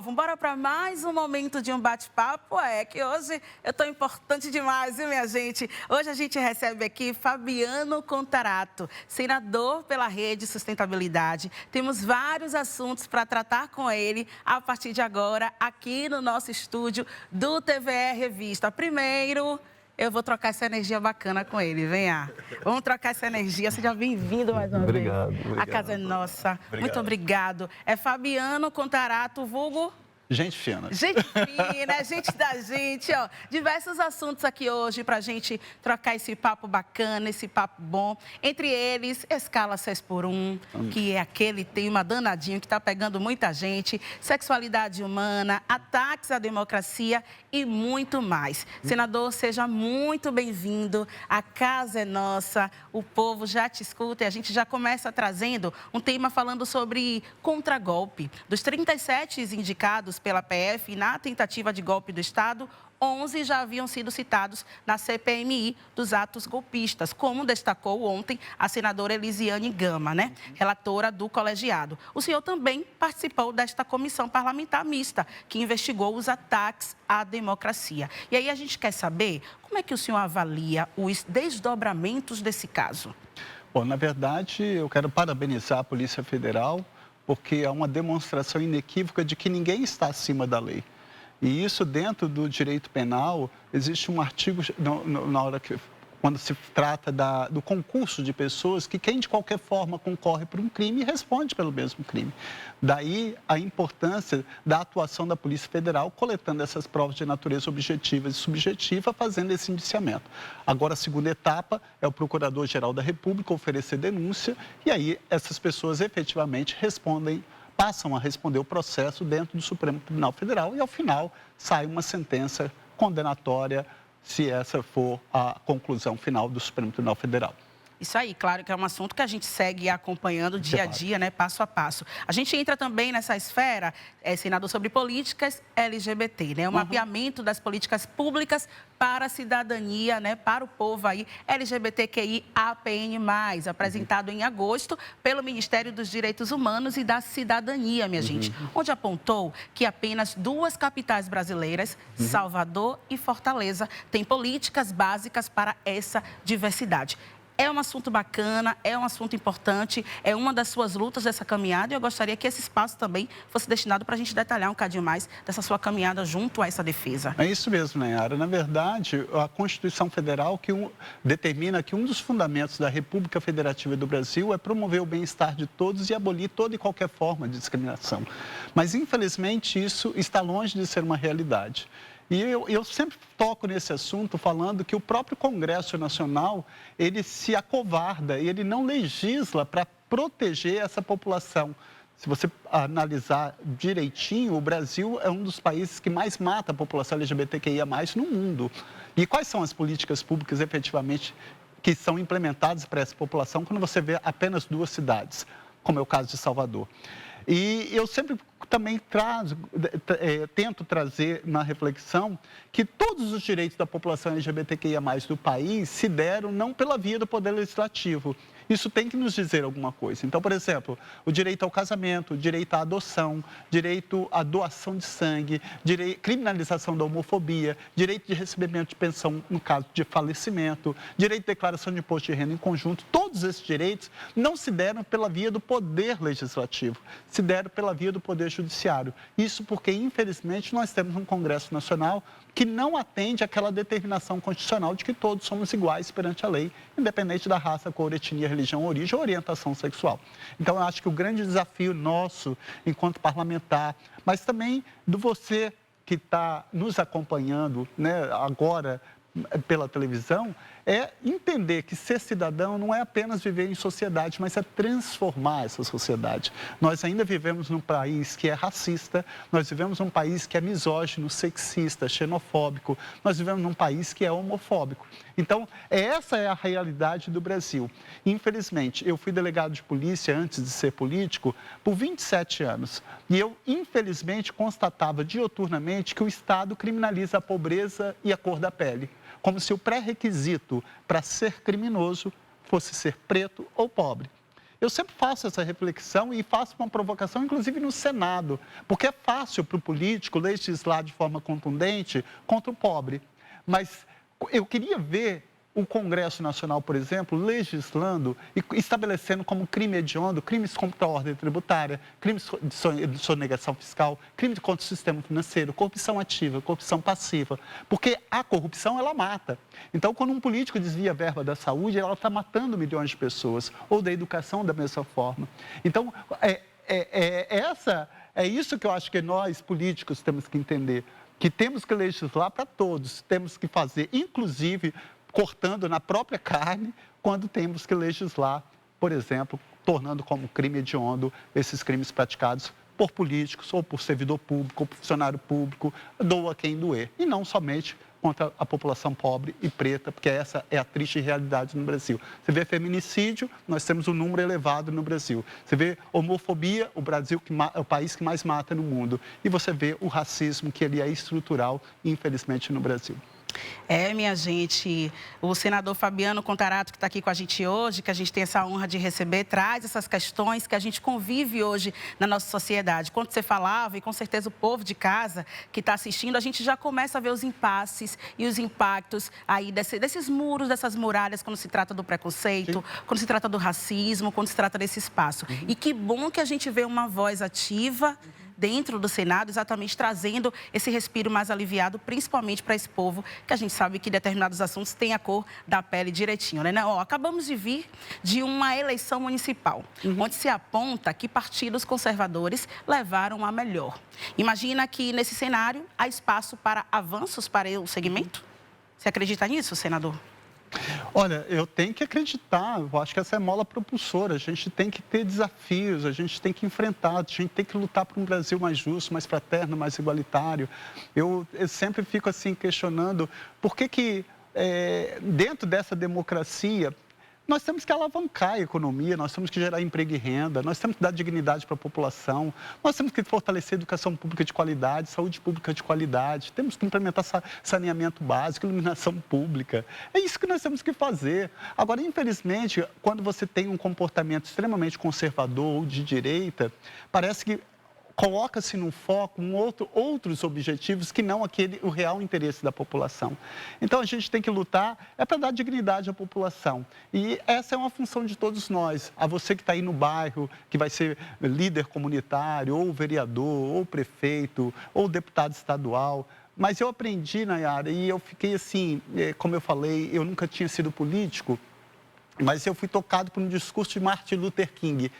povo, bora para mais um momento de um bate-papo. É que hoje eu tô importante demais, viu, minha gente? Hoje a gente recebe aqui Fabiano Contarato, senador pela Rede Sustentabilidade. Temos vários assuntos para tratar com ele a partir de agora, aqui no nosso estúdio do TVE Revista. Primeiro, eu vou trocar essa energia bacana com ele. Venha. Vamos trocar essa energia. Seja bem-vindo mais uma vez. Obrigado. A casa é nossa. Muito obrigado. É Fabiano Contarato, vulgo... Gente fina. Gente fina, gente da gente, ó. Diversos assuntos aqui hoje pra gente trocar esse papo bacana, esse papo bom. Entre eles, escala 6x1, que é aquele tema danadinho que tá pegando muita gente, sexualidade humana, ataques à democracia e muito mais. Senador, seja muito bem-vindo. A casa é nossa, o povo já te escuta e a gente já começa trazendo um tema falando sobre contragolpe. Dos 37 indicados pela PF na tentativa de golpe do Estado, 11 já haviam sido citados na CPMI dos atos golpistas, como destacou ontem a senadora Elisiane Gama, né? Relatora do colegiado. O senhor também participou desta comissão parlamentar mista, que investigou os ataques à democracia. E aí a gente quer saber como é que o senhor avalia os desdobramentos desse caso. Bom, na verdade, eu quero parabenizar a Polícia Federal, porque é uma demonstração inequívoca de que ninguém está acima da lei. E isso, dentro do direito penal, existe um artigo, quando se trata do concurso de pessoas, que quem de qualquer forma concorre por um crime responde pelo mesmo crime. Daí a importância da atuação da Polícia Federal, coletando essas provas de natureza objetiva e subjetiva, fazendo esse indiciamento. Agora, a segunda etapa é o Procurador-Geral da República oferecer denúncia, e aí essas pessoas efetivamente passam a responder o processo dentro do Supremo Tribunal Federal e, ao final, sai uma sentença condenatória, se essa for a conclusão final do Supremo Tribunal Federal. Isso aí, claro que é um assunto que a gente segue acompanhando dia a dia, né, passo a passo. A gente entra também nessa esfera, senador, sobre políticas LGBT, né, o mapeamento das políticas públicas para a cidadania, né, para o povo aí, LGBTQIAPN+, apresentado em agosto pelo Ministério dos Direitos Humanos e da Cidadania, minha gente, onde apontou que apenas 2 capitais brasileiras, Salvador e Fortaleza, têm políticas básicas para essa diversidade. É um assunto bacana, é um assunto importante, é uma das suas lutas dessa caminhada e eu gostaria que esse espaço também fosse destinado para a gente detalhar um bocadinho mais dessa sua caminhada junto a essa defesa. É isso mesmo, Nayara. Na verdade, a Constituição Federal determina que um dos fundamentos da República Federativa do Brasil é promover o bem-estar de todos e abolir toda e qualquer forma de discriminação. Mas, infelizmente, isso está longe de ser uma realidade. E eu sempre toco nesse assunto falando que o próprio Congresso Nacional, ele se acovarda e ele não legisla para proteger essa população. Se você analisar direitinho, o Brasil é um dos países que mais mata a população LGBTQIA+, no mundo. E quais são as políticas públicas, efetivamente, que são implementadas para essa população quando você vê apenas 2 cidades, como é o caso de Salvador? E eu sempre também tento trazer na reflexão que todos os direitos da população LGBTQIA+, do país se deram não pela via do Poder Legislativo. Isso tem que nos dizer alguma coisa. Então, por exemplo, o direito ao casamento, o direito à adoção, direito à doação de sangue, criminalização da homofobia, direito de recebimento de pensão no caso de falecimento, direito de declaração de imposto de renda em conjunto, todos esses direitos não se deram pela via do Poder Legislativo, se deram pela via do Poder Judiciário. Isso porque, infelizmente, nós temos um Congresso Nacional que não atende àquela determinação constitucional de que todos somos iguais perante a lei, independente da raça, cor, etnia, religião, origem ou orientação sexual. Então, eu acho que o grande desafio nosso, enquanto parlamentar, mas também do você que está nos acompanhando, né, agora pela televisão, é entender que ser cidadão não é apenas viver em sociedade, mas é transformar essa sociedade. Nós ainda vivemos num país que é racista, nós vivemos num país que é misógino, sexista, xenofóbico, nós vivemos num país que é homofóbico. Então, essa é a realidade do Brasil. Infelizmente, eu fui delegado de polícia antes de ser político por 27 anos. E eu, infelizmente, constatava dioturnamente que o Estado criminaliza a pobreza e a cor da pele, como se o pré-requisito para ser criminoso fosse ser preto ou pobre. Eu sempre faço essa reflexão e faço uma provocação, inclusive no Senado, porque é fácil para o político legislar de forma contundente contra o pobre. Mas eu queria ver o Congresso Nacional, por exemplo, legislando e estabelecendo como crime hediondo crimes contra a ordem tributária, crimes de sonegação fiscal, crimes contra o sistema financeiro, corrupção ativa, corrupção passiva. Porque a corrupção, ela mata. Então, quando um político desvia a verba da saúde, ela está matando milhões de pessoas, ou da educação da mesma forma. Então, é isso que eu acho que nós, políticos, temos que entender, que temos que legislar para todos, temos que fazer, inclusive, cortando na própria carne, quando temos que legislar, por exemplo, tornando como crime hediondo esses crimes praticados por políticos, ou por servidor público, ou por funcionário público, doa quem doer. E não somente contra a população pobre e preta, porque essa é a triste realidade no Brasil. Você vê feminicídio, nós temos um número elevado no Brasil. Você vê homofobia, o Brasil é o país que mais mata no mundo. E você vê o racismo, que ele é estrutural, infelizmente, no Brasil. Minha gente, o senador Fabiano Contarato, que está aqui com a gente hoje, que a gente tem essa honra de receber, traz essas questões que a gente convive hoje na nossa sociedade. Quando você falava, e com certeza o povo de casa que está assistindo, a gente já começa a ver os impasses e os impactos aí desses muros, dessas muralhas, quando se trata do preconceito, sim, quando se trata do racismo, quando se trata desse espaço. Uhum. E que bom que a gente vê uma voz ativa dentro do Senado, exatamente trazendo esse respiro mais aliviado, principalmente para esse povo, que a gente sabe que determinados assuntos têm a cor da pele direitinho, né? Acabamos de vir de uma eleição municipal, onde se aponta que partidos conservadores levaram a melhor. Imagina que nesse cenário há espaço para avanços para o segmento? Você acredita nisso, senador? Olha, eu tenho que acreditar, eu acho que essa é a mola propulsora, a gente tem que ter desafios, a gente tem que enfrentar, a gente tem que lutar por um Brasil mais justo, mais fraterno, mais igualitário. Eu sempre fico assim questionando por que dentro dessa democracia nós temos que alavancar a economia, nós temos que gerar emprego e renda, nós temos que dar dignidade para a população, nós temos que fortalecer a educação pública de qualidade, saúde pública de qualidade, temos que implementar saneamento básico, iluminação pública. É isso que nós temos que fazer. Agora, infelizmente, quando você tem um comportamento extremamente conservador ou de direita, parece que coloca-se no foco outros objetivos que não o real interesse da população. Então, a gente tem que lutar para dar dignidade à população. E essa é uma função de todos nós. A você que está aí no bairro, que vai ser líder comunitário, ou vereador, ou prefeito, ou deputado estadual. Mas eu aprendi, Nayara, e eu fiquei assim, como eu falei, eu nunca tinha sido político, mas eu fui tocado por um discurso de Martin Luther King,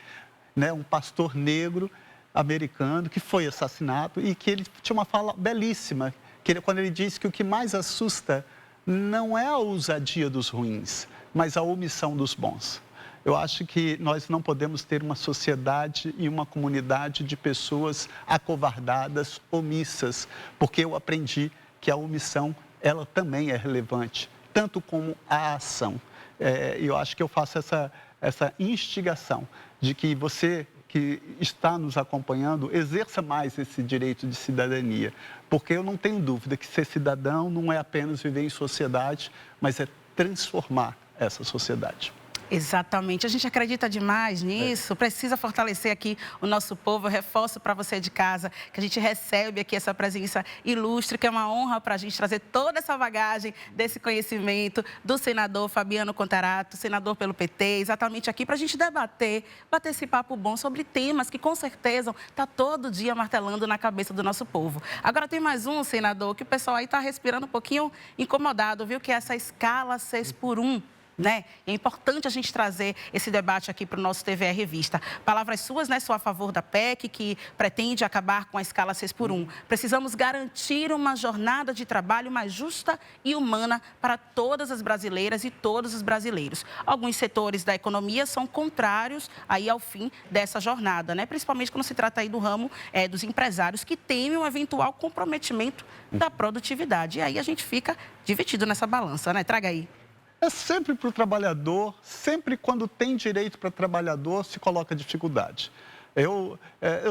né, um pastor negro americano que foi assassinado e que ele tinha uma fala belíssima, quando ele disse que o que mais assusta não é a ousadia dos ruins, mas a omissão dos bons. Eu acho que nós não podemos ter uma sociedade e uma comunidade de pessoas acovardadas, omissas, porque eu aprendi que a omissão, ela também é relevante, tanto como a ação. Eu acho que eu faço essa instigação de que você que está nos acompanhando, exerça mais esse direito de cidadania. Porque eu não tenho dúvida que ser cidadão não é apenas viver em sociedade, mas é transformar essa sociedade. Exatamente. A gente acredita demais nisso, precisa fortalecer aqui o nosso povo. Eu reforço para você de casa que a gente recebe aqui essa presença ilustre, que é uma honra para a gente trazer toda essa bagagem desse conhecimento do senador Fabiano Contarato, senador pelo PT, exatamente aqui para a gente bater esse papo bom sobre temas que com certeza está todo dia martelando na cabeça do nosso povo. Agora tem mais um, senador, que o pessoal aí está respirando um pouquinho incomodado, viu? Que é essa escala 6x1. Né? É importante a gente trazer esse debate aqui para o nosso TVE Revista. Palavras suas, né? Sou a favor da PEC, que pretende acabar com a escala 6x1. Precisamos garantir uma jornada de trabalho mais justa e humana para todas as brasileiras e todos os brasileiros. Alguns setores da economia são contrários aí ao fim dessa jornada, né? Principalmente quando se trata aí do ramo dos empresários que temem um eventual comprometimento da produtividade. E aí a gente fica dividido nessa balança, né? Traga aí. É sempre para o trabalhador, sempre quando tem direito para trabalhador, se coloca dificuldade. Eu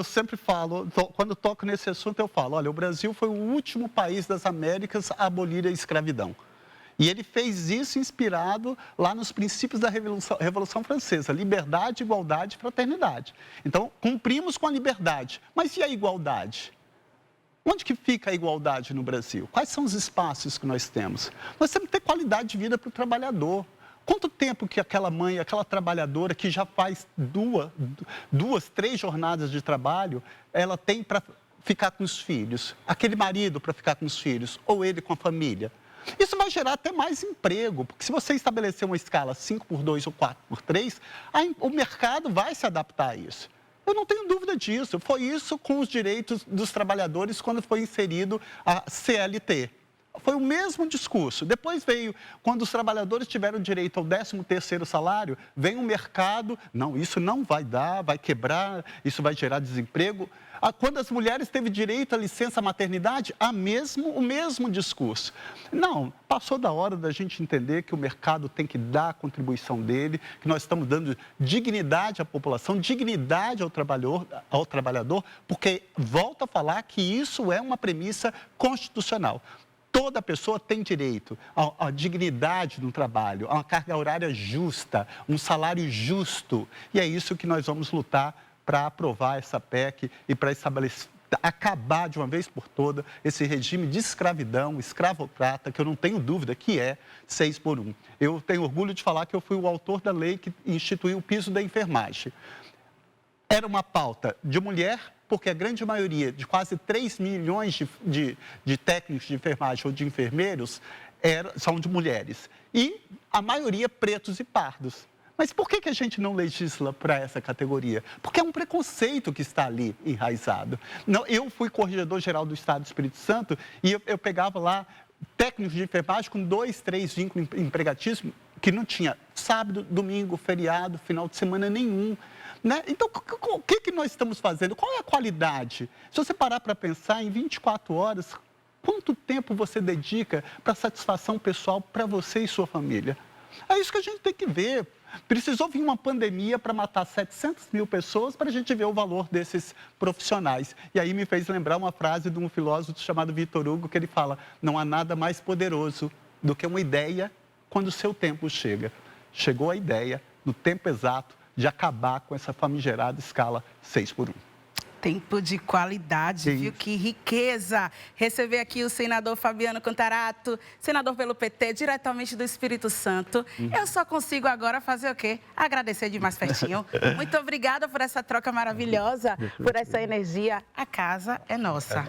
sempre falo, quando toco nesse assunto, eu falo, olha, o Brasil foi o último país das Américas a abolir a escravidão. E ele fez isso inspirado lá nos princípios da Revolução Francesa: liberdade, igualdade e fraternidade. Então, cumprimos com a liberdade, mas e a igualdade? Onde que fica a igualdade no Brasil? Quais são os espaços que nós temos? Nós temos que ter qualidade de vida para o trabalhador. Quanto tempo que aquela mãe, aquela trabalhadora que já faz duas, 3 jornadas de trabalho, ela tem para ficar com os filhos? Aquele marido para ficar com os filhos? Ou ele com a família? Isso vai gerar até mais emprego, porque se você estabelecer uma escala 5x2 ou 4x3, o mercado vai se adaptar a isso. Eu não tenho dúvida disso. Foi isso com os direitos dos trabalhadores quando foi inserido a CLT. Foi o mesmo discurso. Depois veio, quando os trabalhadores tiveram direito ao 13º salário, vem o mercado: não, isso não vai dar, vai quebrar, isso vai gerar desemprego. Quando as mulheres teve direito à licença maternidade, o mesmo discurso. Não, passou da hora da gente entender que o mercado tem que dar a contribuição dele, que nós estamos dando dignidade à população, dignidade ao trabalhador, porque volto a falar que isso é uma premissa constitucional. Toda pessoa tem direito à dignidade no trabalho, a uma carga horária justa, um salário justo. E é isso que nós vamos lutar para aprovar essa PEC e para acabar de uma vez por toda esse regime de escravidão, escravocrata, que eu não tenho dúvida que é 6x1. Eu tenho orgulho de falar que eu fui o autor da lei que instituiu o piso da enfermagem. Era uma pauta de mulher, porque a grande maioria, de quase 3 milhões de técnicos de enfermagem ou de enfermeiros, são de mulheres. E a maioria pretos e pardos. Mas por que a gente não legisla para essa categoria? Porque é um preconceito que está ali enraizado. Não, eu fui corregedor-geral do Estado do Espírito Santo e eu pegava lá técnicos de enfermagem com 2, 3 vínculos empregatícios que não tinha sábado, domingo, feriado, final de semana nenhum. Né? Então, o que nós estamos fazendo? Qual é a qualidade? Se você parar para pensar, em 24 horas, quanto tempo você dedica para satisfação pessoal para você e sua família? É isso que a gente tem que ver. Precisou vir uma pandemia para matar 700 mil pessoas para a gente ver o valor desses profissionais. E aí me fez lembrar uma frase de um filósofo chamado Victor Hugo, que ele fala: não há nada mais poderoso do que uma ideia quando o seu tempo chega. Chegou a ideia, no tempo exato, de acabar com essa famigerada escala 6x1. Tempo de qualidade, viu? Que riqueza! Receber aqui o senador Fabiano Contarato, senador pelo PT, diretamente do Espírito Santo. Eu só consigo agora fazer o quê? Agradecer de mais pertinho. Muito obrigada por essa troca maravilhosa, por essa energia. A casa é nossa.